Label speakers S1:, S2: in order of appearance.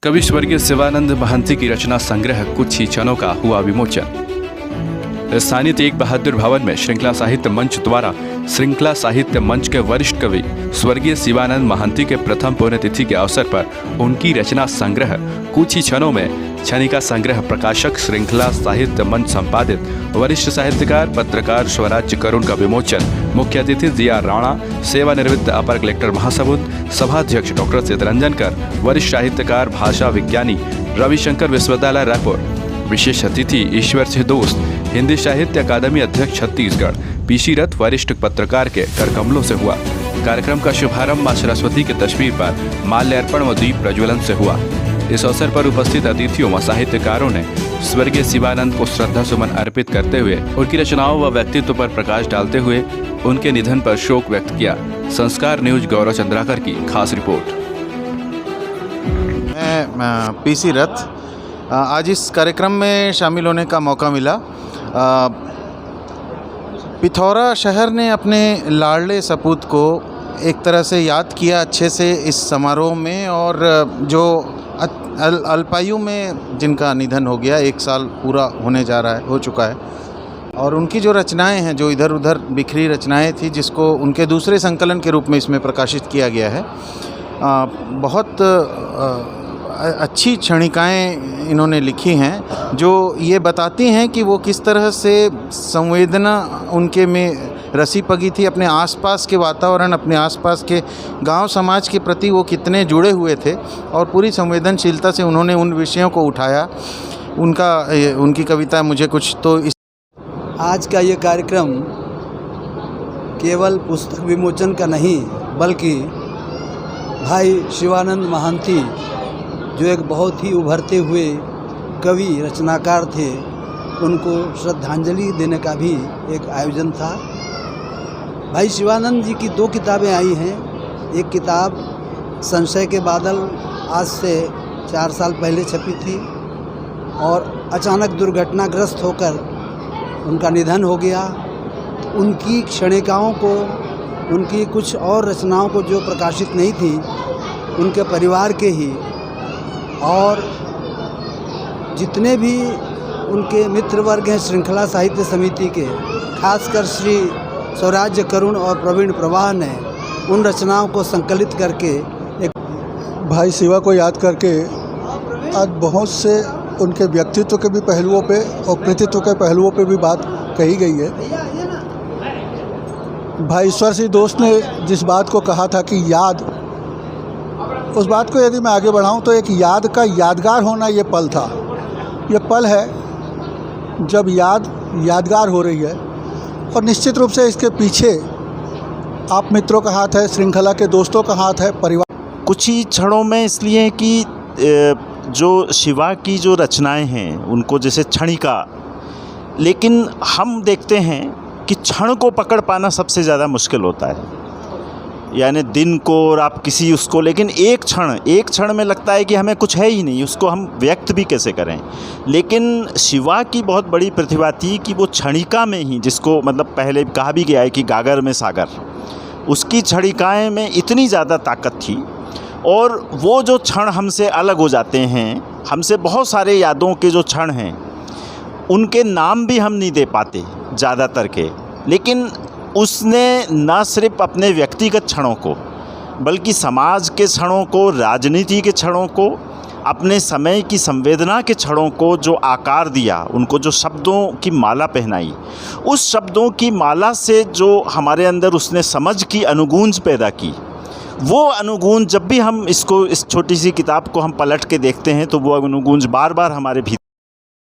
S1: कवि स्वर्गीय शिवानंद महंती की रचना संग्रह कुछ ही क्षणों का हुआ विमोचन। स्थानीय तेग बहादुर भवन में श्रृंखला साहित्य मंच द्वारा श्रृंखला साहित्य मंच के वरिष्ठ कवि स्वर्गीय शिवानंद महंती के प्रथम पुण्यतिथि के अवसर पर उनकी रचना संग्रह कुछ ही क्षणों में क्षणिका संग्रह प्रकाशक श्रृंखला साहित्य मंच संपादित वरिष्ठ साहित्यकार पत्रकार स्वराज्य करुण का विमोचन। मुख्य अतिथि जिया राणा, सेवानिवृत्त अपर कलेक्टर महासमुंद, सभाध्यक्ष डॉक्टर चितरंजनकर, वरिष्ठ साहित्यकार भाषा विज्ञानी रविशंकर विश्वविद्यालय रायपुर, विशेष अतिथि ईश्वर सिंह दोस्त, हिंदी साहित्य अकादमी अध्यक्ष छत्तीसगढ़, पीसी रथ वरिष्ठ पत्रकार के करकमलों से हुआ। कार्यक्रम का शुभारंभ मां सरस्वती की तस्वीर पर माल्यार्पण व दीप प्रज्वलन से हुआ। इस अवसर पर उपस्थित अतिथियों व साहित्यकारों ने स्वर्गीय शिवानंद को श्रद्धा सुमन अर्पित करते हुए उनकी रचनाओं व व्यक्तित्व पर प्रकाश डालते हुए उनके निधन पर शोक व्यक्त किया। संस्कार न्यूज गौरव चंद्राकर की खास रिपोर्ट।
S2: मैं पीसी रथ आज इस कार्यक्रम में शामिल होने का मौका मिला। पिथौरा शहर ने अपने लाडले सपूत को एक तरह से याद किया अच्छे से इस समारोह में, और जो अल्पायु में जिनका निधन हो गया, 1 साल पूरा हो चुका है, और उनकी जो रचनाएं हैं, जो इधर उधर बिखरी रचनाएं थी, जिसको उनके दूसरे संकलन के रूप में इसमें प्रकाशित किया गया है। बहुत अच्छी क्षणिकाएं इन्होंने लिखी हैं जो ये बताती हैं कि वो किस तरह से संवेदना उनके में रसी पगी थी, अपने आसपास के वातावरण, अपने आसपास के गांव समाज के प्रति वो कितने जुड़े हुए थे, और पूरी संवेदनशीलता से उन्होंने उन विषयों को उठाया। उनकी कविता मुझे कुछ तो इस
S3: आज का ये कार्यक्रम केवल पुस्तक विमोचन का नहीं, बल्कि भाई शिवानंद महंती जो एक बहुत ही उभरते हुए कवि रचनाकार थे, उनको श्रद्धांजलि देने का भी एक आयोजन था। भाई शिवानंद जी की 2 किताबें आई हैं। एक किताब संशय के बादल आज से 4 साल पहले छपी थी, और अचानक दुर्घटनाग्रस्त होकर उनका निधन हो गया। उनकी क्षणिकाओं को, उनकी कुछ और रचनाओं को जो प्रकाशित नहीं थी, उनके परिवार के ही और जितने भी उनके मित्र वर्ग हैं श्रृंखला साहित्य समिति के, खासकर श्री स्वराज्य करुण और प्रवीण प्रवाह ने उन रचनाओं को संकलित करके एक
S4: भाई शिवा को याद करके आज बहुत से उनके व्यक्तित्व के भी पहलुओं पे और कृतित्व के पहलुओं पे भी बात कही गई है। भाई ईश्वर सिंह दोस्त ने जिस बात को कहा था कि याद, उस बात को यदि मैं आगे बढ़ाऊं तो एक याद का यादगार होना ये पल था। ये पल है जब याद यादगार हो रही है, और निश्चित रूप से इसके पीछे आप मित्रों का हाथ है, श्रृंखला के दोस्तों का हाथ है, परिवार।
S5: कुछ ही क्षणों में इसलिए कि जो शिवा की जो रचनाएं हैं उनको जैसे क्षणिका, लेकिन हम देखते हैं कि क्षण को पकड़ पाना सबसे ज़्यादा मुश्किल होता है, यानी दिन को और आप किसी उसको, लेकिन एक क्षण में लगता है कि हमें कुछ है ही नहीं, उसको हम व्यक्त भी कैसे करें। लेकिन शिवा की बहुत बड़ी प्रतिभा थी कि वो क्षणिका में ही, जिसको मतलब पहले कहा भी गया है कि गागर में सागर, उसकी क्षणिकाएँ में इतनी ज़्यादा ताकत थी, और वो जो क्षण हमसे अलग हो जाते हैं, हमसे बहुत सारे यादों के जो क्षण हैं उनके नाम भी हम नहीं दे पाते ज़्यादातर के, लेकिन उसने न सिर्फ अपने व्यक्तिगत क्षणों को, बल्कि समाज के क्षणों को, राजनीति के क्षणों को, अपने समय की संवेदना के क्षणों को जो आकार दिया, उनको जो शब्दों की माला पहनाई, उस शब्दों की माला से जो हमारे अंदर उसने समझ की अनुगूंज पैदा की, वो अनुगूंज जब भी हम इस छोटी सी किताब को हम पलट के देखते हैं तो वो अनुगूंज बार बार हमारे भीतर